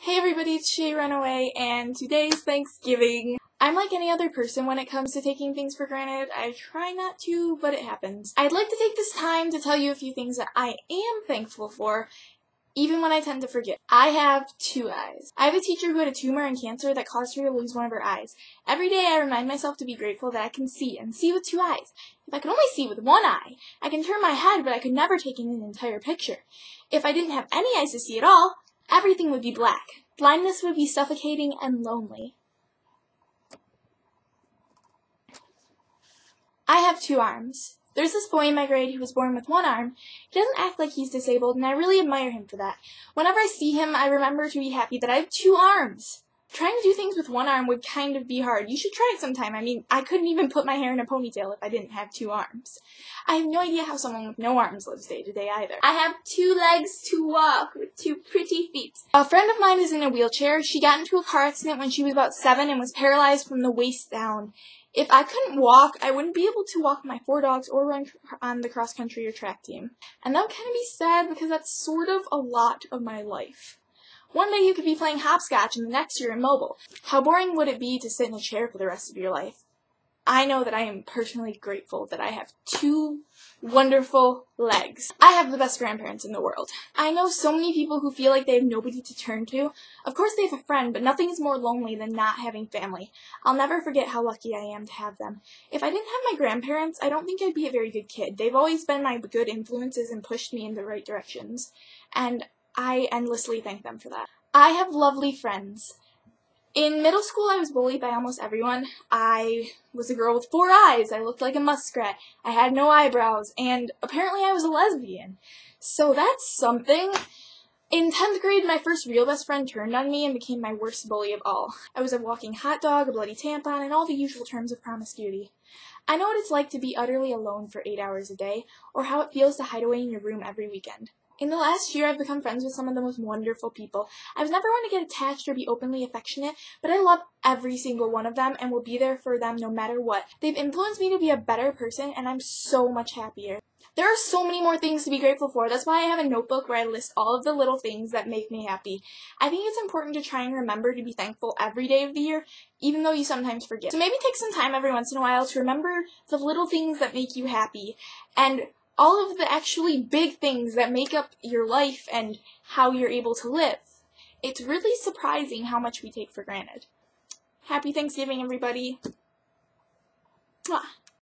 Hey everybody, it's Shay Runaway, and today's Thanksgiving. I'm like any other person when it comes to taking things for granted. I try not to, but it happens. I'd like to take this time to tell you a few things that I am thankful for, even when I tend to forget. I have two eyes. I have a teacher who had a tumor and cancer that caused her to lose one of her eyes. Every day I remind myself to be grateful that I can see, and see with two eyes. If I could only see with one eye, I can turn my head, but I could never take in an entire picture. If I didn't have any eyes to see at all, everything would be black. Blindness would be suffocating and lonely. I have two arms. There's this boy in my grade who was born with one arm. He doesn't act like he's disabled, and I really admire him for that. Whenever I see him, I remember to be happy that I have two arms. Trying to do things with one arm would kind of be hard. You should try it sometime. I mean, I couldn't even put my hair in a ponytail if I didn't have two arms. I have no idea how someone with no arms lives day to day either. I have two legs to walk with two pretty feet. A friend of mine is in a wheelchair. She got into a car accident when she was about 7 and was paralyzed from the waist down. If I couldn't walk, I wouldn't be able to walk my 4 dogs or run on the cross-country or track team. And that would kind of be sad because that's sort of a lot of my life. One day you could be playing hopscotch and the next you're immobile. How boring would it be to sit in a chair for the rest of your life? I know that I am personally grateful that I have two wonderful legs. I have the best grandparents in the world. I know so many people who feel like they have nobody to turn to. Of course they have a friend, but nothing is more lonely than not having family. I'll never forget how lucky I am to have them. If I didn't have my grandparents, I don't think I'd be a very good kid. They've always been my good influences and pushed me in the right directions. And I endlessly thank them for that. I have lovely friends. In middle school, I was bullied by almost everyone. I was a girl with 4 eyes, I looked like a muskrat, I had no eyebrows, and apparently I was a lesbian. So that's something. In 10th grade, my first real best friend turned on me and became my worst bully of all. I was a walking hot dog, a bloody tampon, and all the usual terms of promiscuity. I know what it's like to be utterly alone for 8 hours a day, or how it feels to hide away in your room every weekend. In the last year, I've become friends with some of the most wonderful people. I was never one to get attached or be openly affectionate, but I love every single one of them and will be there for them no matter what. They've influenced me to be a better person, and I'm so much happier. There are so many more things to be grateful for. That's why I have a notebook where I list all of the little things that make me happy. I think it's important to try and remember to be thankful every day of the year, even though you sometimes forget. So maybe take some time every once in a while to remember the little things that make you happy, and all of the actually big things that make up your life and how you're able to live. It's really surprising how much we take for granted. Happy Thanksgiving, everybody. Mwah.